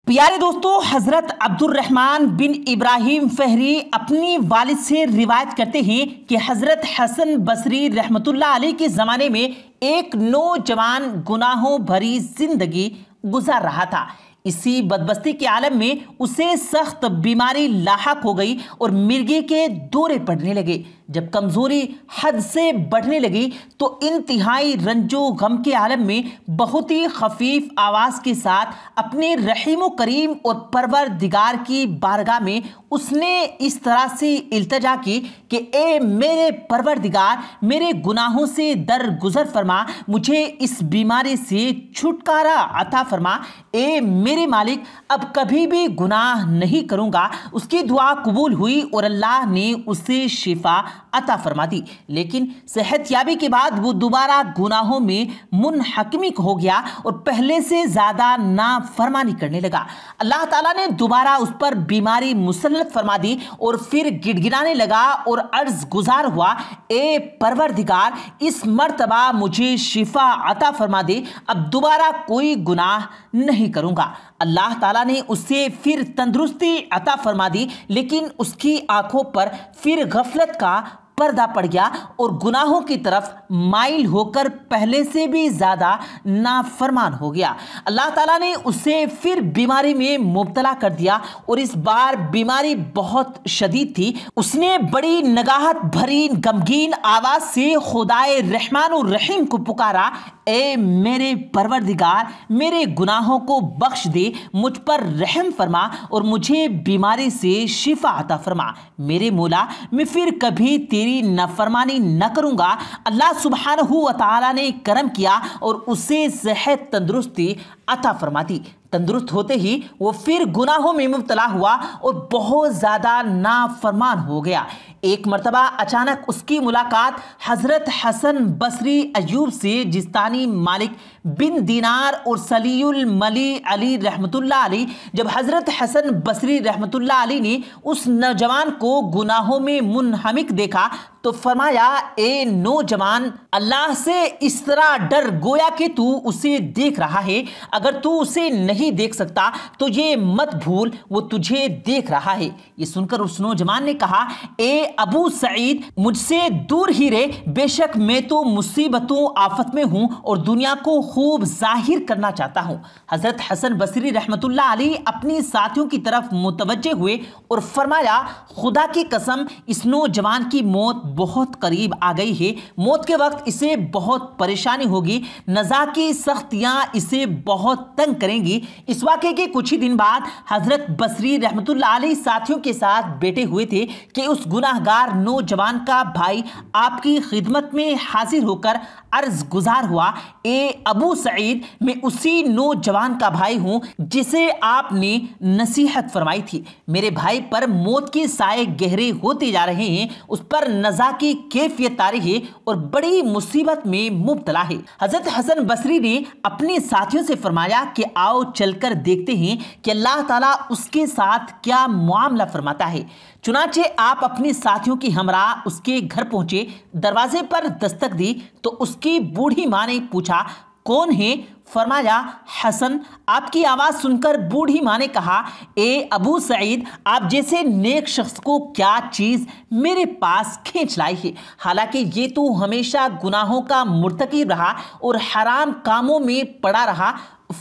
پیارے دوستو، حضرت عبدالرحمن بن ابراہیم فہری اپنی والد سے روایت کرتے ہیں کہ حضرت حسن بصری رحمۃ اللہ علیہ کے زمانے میں ایک نوجوان گناہوں بھری زندگی گزار رہا تھا۔ اسی بدبختی کے عالم میں اسے سخت بیماری لاحق ہو گئی اور مرگی کے دورے پڑنے لگے۔ جب کمزوری حد سے بڑھنے لگی تو انتہائی رنج و غم کے عالم میں بہت ہی خفیف آواز کے ساتھ اپنے رحیم و کریم اور پروردگار کی بارگاہ میں اس نے اس طرح سے التجا کی کہ اے میرے پروردگار، میرے گناہوں سے درگزر فرما، مجھے اس بیماری سے چھٹکارا عطا فرما۔ اے میرے مالک، اب کبھی بھی گناہ نہیں کروں گا۔ اس کی دعا قبول ہوئی اور اللہ نے اسے شفا عطا فرما دی، لیکن صحت یابی کے بعد وہ دوبارہ گناہوں میں منحکمک ہو گیا اور پہلے سے زیادہ نافرمانی کرنے لگا۔ اللہ تعالیٰ نے دوبارہ اس پر بیماری مسلط فرما دی اور پھر گڑگڑانے لگا اور عرض گزار ہوا، اے پروردگار، اس مرتبہ مجھے شفا عطا فرما دے، اب دوبارہ کوئی گناہ نہیں کروں گا۔ اللہ تعالیٰ نے اسے پھر تندرستی عطا فرما دی، لیکن اس کی آنکھوں پر پھر غفلت کا پردہ پڑ گیا اور گناہوں کی طرف مائل ہو کر پہلے سے بھی زیادہ نافرمان ہو گیا۔ اللہ تعالیٰ نے اسے پھر بیماری میں مبتلا کر دیا اور اس بار بیماری بہت شدید تھی۔ اس نے بڑی نگاہت بھری غمگین آواز سے خدائے رحمان و رحیم کو پکارا، اے میرے پروردگار، میرے گناہوں کو بخش دے، مجھ پر رحم فرما اور مجھے بیماری سے شفا عطا فرما۔ میرے مولا، میں پھر کبھی تیری نافرمانی نہ کروں گا۔ اللہ سبحانہ و تعالیٰ نے کرم کیا اور اسے صحت تندرستی عطا فرما دی۔ تندرست ہوتے ہی وہ پھر گناہوں میں مبتلا ہوا اور بہت زیادہ نافرمان ہو گیا۔ ایک مرتبہ اچانک اس کی ملاقات حضرت حسن بصری ایوب سے جستانی مالک بن دینار اور سلی الملی علی رحمۃ اللہ علیہ، جب حضرت حسن بصری رحمۃ اللہ علیہ نے اس نوجوان کو گناہوں میں منہمک دیکھا تو فرمایا، اے نوجوان، اللہ سے اس طرح ڈر گویا کہ تو اسے دیکھ رہا ہے۔ اگر تو اسے نہیں دیکھ سکتا تو یہ مت بھول وہ تجھے دیکھ رہا ہے۔ یہ سن کر اس نوجوان نے کہا، اے ابو سعید، مجھ سے دور ہی رہے، بے شک میں تو مصیبتوں آفت میں ہوں اور دنیا کو خوب ظاہر کرنا چاہتا ہوں۔ حضرت حسن بصری رحمۃ اللہ علیہ اپنی ساتھیوں کی طرف متوجہ ہوئے اور فرمایا، خدا کی قسم، اس نوجوان کی موت بہت قریب آ گئی ہے۔ موت کے وقت اسے بہت پریشانی ہوگی، نزا کی سختیاں اسے بہت تنگ کریں گی۔ اس واقعے کے کچھ ہی دن بعد حضرت بصری رحمۃ اللہ علیہ ساتھیوں کے ساتھ بیٹھے ہوئے تھے کہ اس گناہ گار نوجوان کا بھائی آپ کی خدمت میں حاضر ہو کر عرض گزار ہوا، اے ابو سعید، میں اسی نوجوان کا بھائی ہوں جسے آپ نے نصیحت فرمائی تھی۔ میرے بھائی پر موت کے سائے گہرے ہوتے جا رہے ہیں، اس پر نزا کی کیفیت طاری ہے اور بڑی مصیبت میں مبتلا ہے۔ حضرت حسن بصری نے اپنے ساتھیوں سے فرمایا کہ آؤ چل کر دیکھتے ہیں کہ اللہ تعالیٰ اس کے ساتھ کیا معاملہ فرماتا ہے۔ چنانچہ آپ اپنے ساتھیوں کی ہمراہ اس کے گھر پہنچے۔ دروازے پر دستک دی تو اس کی بوڑھی ماں نے پوچھا، کون ہے؟ فرمایا، حسن۔ آپ کی آواز سن کر بوڑھی ماں نے کہا، اے ابو سعید، آپ جیسے نیک شخص کو کیا چیز میرے پاس کھینچ لائی ہے؟ حالانکہ یہ تو ہمیشہ گناہوں کا مرتکب رہا اور حرام کاموں میں پڑا رہا۔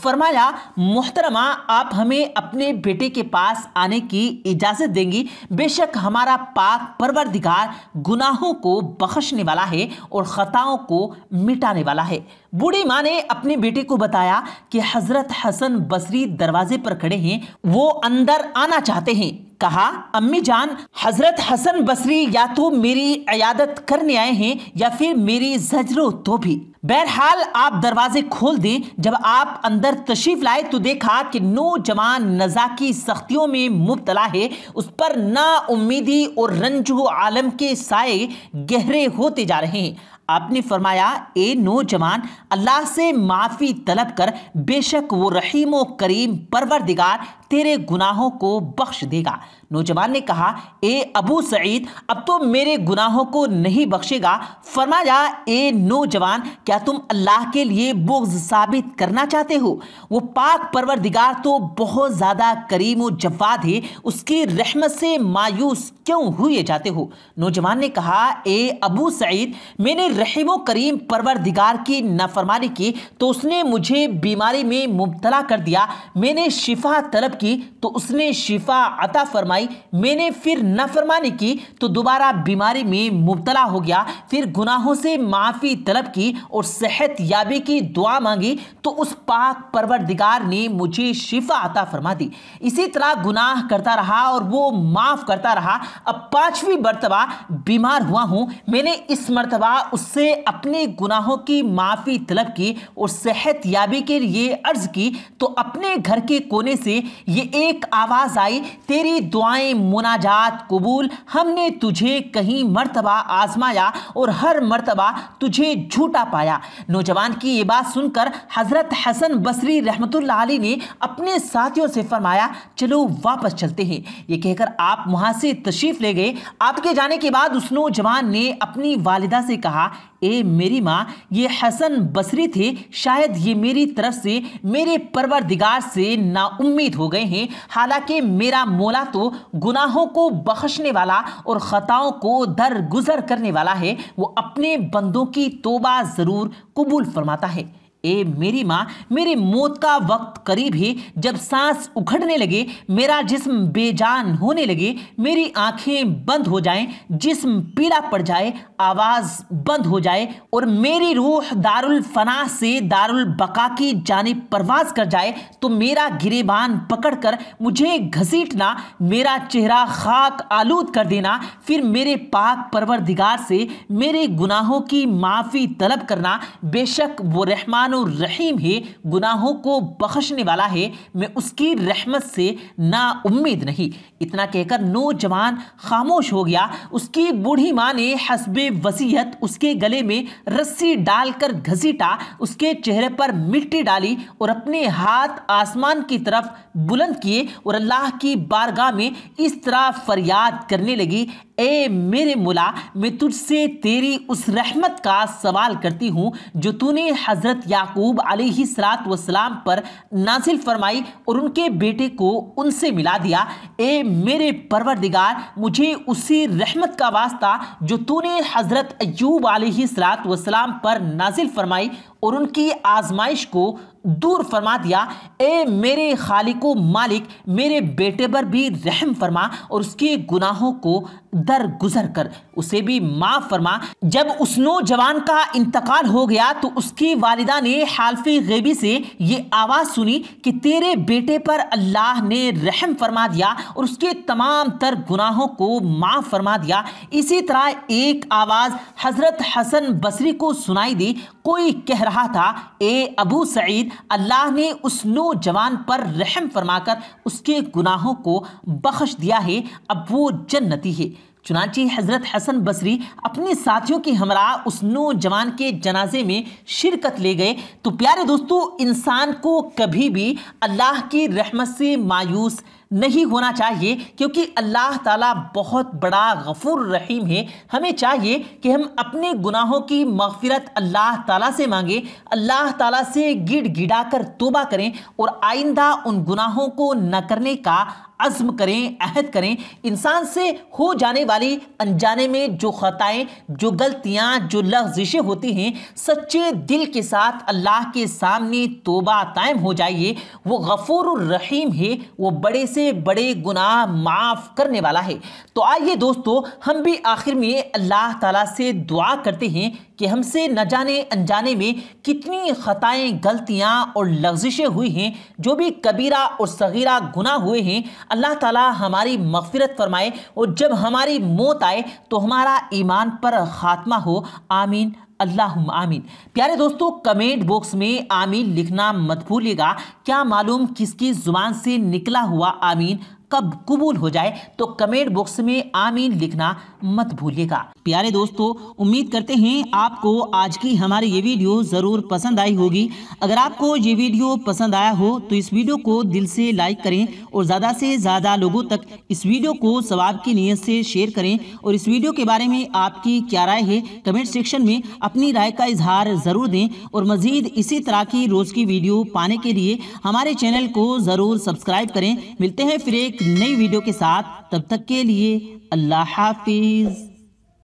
فرمایا، محترمہ، آپ ہمیں اپنے بیٹے کے پاس آنے کی اجازت دیں گی؟ بے شک ہمارا پاک پروردگار گناہوں کو بخشنے والا ہے اور خطاؤں کو مٹانے والا ہے۔ بوڑھی ماں نے اپنے بیٹے کو بتایا کہ حضرت حسن بصری دروازے پر کھڑے ہیں، وہ اندر آنا چاہتے ہیں۔ کہا، امی جان، حضرت حسن بصری یا تو میری عیادت کرنے آئے ہیں یا پھر میری زجر و توبہ۔ بہرحال آپ دروازے کھول دیں۔ جب آپ اندر تشریف لائے تو دیکھا کہ نوجوان نزا کی سختیوں میں مبتلا ہے، اس پر نا امیدی اور رنج و عالم کے سائے گہرے ہوتے جا رہے ہیں۔ آپ نے فرمایا، اے نوجوان، اللہ سے معافی طلب کر، بے شک وہ رحیم و کریم پروردگار तेरे गुनाहों को बख्श देगा। नौजवान ने कहा, ए अबू सईद, अब तो मेरे गुनाहों को नहीं बख्शेगा। फरमाया, ए नौजवान, क्या तुम अल्लाह के लिए बुग़्ज़ साबित करना चाहते हो? वो पाक परवरदिगार तो बहुत ज़्यादा करीम और जवाद है, उसकी रहमत से मायूस क्यों हुए जाते हो? नौजवान ने कहा, ए अबू सईद, मैंने रहीम व करीम परवरदिगार की नाफरमानी की तो उसने मुझे बीमारी में मुब्तला कर दिया। मैंने शिफा तलब की तो उसने शिफा अता फरमाई। मैंने फिर नाफरमानी की तो दोबारा बीमारी में मुब्तला हो गया। फिर गुनाहों से माफ़ी तलब की और सेहत याबी की दुआ मांगी तो उस पाक परवरदिगार ने मुझे शिफा अता फरमा दी। इसी तरह गुनाह करता रहा और वो माफ़ करता रहा। अब 5वीं मरतबा बीमार हुआ हूँ। मैंने इस मरतबा उससे अपने गुनाहों की माफ़ी तलब की और सेहत याबी के लिए अर्ज़ की तो अपने घर के कोने से ये एक आवाज़ आई, तेरी दुआएं मुनाजात कबूल, हमने तुझे कहीं मर्तबा आजमाया और हर मर्तबा तुझे झूठा पाया। नौजवान की ये बात सुनकर हज़रत हसन बसरी रहमतुल्लाह अलैह ने अपने साथियों से फरमाया, चलो वापस चलते हैं। ये कहकर आप वहाँ से तशरीफ़ ले गए। आपके जाने के बाद उस नौजवान ने अपनी वालिदा से कहा, ए मेरी माँ, ये हसन बसरी थे, शायद ये मेरी तरफ से मेरे परवरदिगार से नाउम्मीद हो गए हैं। हालांकि मेरा मौला तो गुनाहों को बख्शने वाला और ख़ताओं को दरगुजर करने वाला है। वो अपने बंदों की तौबा ज़रूर कबूल फरमाता है। ए मेरी माँ, मेरे मौत का वक्त करीब है। जब सांस उखड़ने लगे, मेरा जिस्म बेजान होने लगे, मेरी आंखें बंद हो जाएं, जिस्म पीला पड़ जाए, आवाज़ बंद हो जाए और मेरी रूह दारुल फना से दारुल बका की जानिब परवाज़ कर जाए तो मेरा गिरेबान पकड़कर मुझे घसीटना, मेरा चेहरा खाक आलूद कर देना, फिर मेरे पाक परवरदिगार से मेरे गुनाहों की माफ़ी तलब करना। बेशक वो रहमान और रहीम है, गुनाहों को बख्शने वाला है, मैं उसकी रहमत से ना उम्मीद नहीं। इतना कहकर नौजवान खामोश हो गया। उसकी बूढ़ी माँ ने हस्बे वसीयत उसके गले में रस्सी डालकर घसीटा, उसके चेहरे पर मिट्टी डाली और अपने हाथ आसमान की तरफ बुलंद किए और अल्लाह की बारगाह में इस तरह फरियाद करने लगी, ए मेरे मौला, मैं तुझसे तेरी उस रहमत का सवाल करती हूँ जो तूने हज़रत याकूब अलैहिस्सलातु वस्सलाम पर नाजिल फरमाई और उनके बेटे को उनसे मिला दिया। ए मेरे परवरदिगार, मुझे उसी रहमत का वास्ता जो तूने हज़रत अय्यूब अलैहिस्सलातु वस्सलाम पर नाजिल फरमाई और उनकी आजमाइश को दूर फरमा दिया। ए मेरे खालिको मालिक, मेरे बेटे पर भी रहम फरमा और उसके गुनाहों को दरगुजर कर उसे भी माफ़ फरमा। जब उस नौजवान का इंतकाल हो गया तो उसकी वालिदा ने हालफे गैबी से ये आवाज़ सुनी कि तेरे बेटे पर अल्लाह ने रहम फरमा दिया और उसके तमाम तर गुनाहों को माफ़ फरमा दिया। इसी तरह एक आवाज़ हज़रत हसन बसरी को सुनाई दी। कोई कह रहा था, ए अबू सईद, अल्लाह ने उस नौजवान पर रहम फरमाकर उसके गुनाहों को बख्श दिया है, अब वो जन्नती है। चुनांचे हज़रत हसन बसरी अपने साथियों के हमरा उस नौजवान के जनाजे में शिरकत ले गए। तो प्यारे दोस्तों, इंसान को कभी भी अल्लाह की रहमत से मायूस नहीं होना चाहिए, क्योंकि अल्लाह ताला बहुत बड़ा गफूर रहीम है। हमें चाहिए कि हम अपने गुनाहों की मग़फ़िरत अल्लाह ताला से मांगें, अल्लाह ताला से गिड़गिड़ा कर तौबा करें और आइंदा उन गुनाहों को न करने का अज़्म करें, अहद करें। इंसान से हो जाने वाली अनजाने में जो ख़ताएँ, जो गलतियाँ, जो लग़ज़िशें होती हैं, सच्चे दिल के साथ अल्लाह के सामने तौबा तायम हो जाइए। वो गफूर रहीम है, वो बड़े से बड़े गुनाह माफ़ करने वाला है। तो आइए दोस्तों, हम भी आखिर में अल्लाह ताला से दुआ करते हैं कि हमसे न जाने अनजाने में कितनी ख़ताएँ, गलतियाँ और लग़ज़िशें हुई हैं, जो भी कबीरा और सगीरा गुनाह हुए हैं, अल्लाह ताला हमारी मग़फ़िरत फरमाए और जब हमारी मौत आए तो हमारा ईमान पर ख़ात्मा हो। आमीन अल्लाहुम्मा आमीन। प्यारे दोस्तों, कमेंट बॉक्स में आमीन लिखना मत भूलिएगा। क्या मालूम किसकी ज़ुबान से निकला हुआ आमीन कब कबूल हो जाए, तो कमेंट बॉक्स में आमीन लिखना मत भूलिएगा। प्यारे दोस्तों, उम्मीद करते हैं आपको आज की हमारी ये वीडियो ज़रूर पसंद आई होगी। अगर आपको ये वीडियो पसंद आया हो तो इस वीडियो को दिल से लाइक करें और ज़्यादा से ज़्यादा लोगों तक इस वीडियो को सवाब की नीयत से शेयर करें। और इस वीडियो के बारे में आपकी क्या राय है, कमेंट सेक्शन में अपनी राय का इजहार ज़रूर दें। और मज़ीद इसी तरह की रोज़ की वीडियो पाने के लिए हमारे चैनल को ज़रूर सब्सक्राइब करें। मिलते हैं फिर एक नई वीडियो के साथ, तब तक के लिए अल्लाह हाफिज़।